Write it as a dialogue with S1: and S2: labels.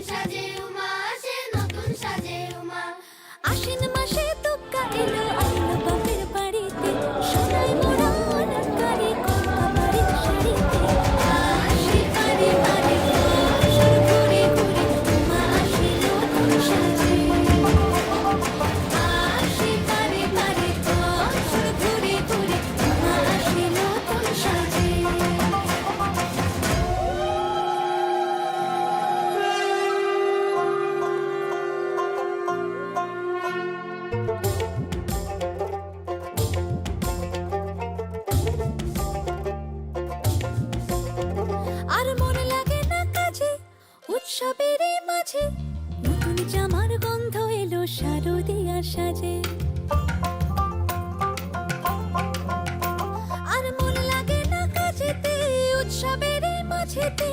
S1: সাজে উমা আসে, নতুন সাজে উমা।
S2: আশ্বিন মাসে দুগ্গা এলো আইলো বাপের বাড়িতে, সোনায় মোড়া অলংকারে কলকা বাড়ির শাড়িতে।
S1: আসি বারে বারে
S2: বছর ঘুরে ঘুরে উমা আসে নতুন সাজে।
S1: আসি বারে বারে
S2: বছর ঘুরে ঘুরে উমা আসে নতুন সাজে। আর মন লাগে না কাজে উৎসবের মাঝে, নতুন জামার গন্ধ এলো শারদিয়ার সাজে। আর মন লাগে না কাজেতে উৎসবের মাঝেতে,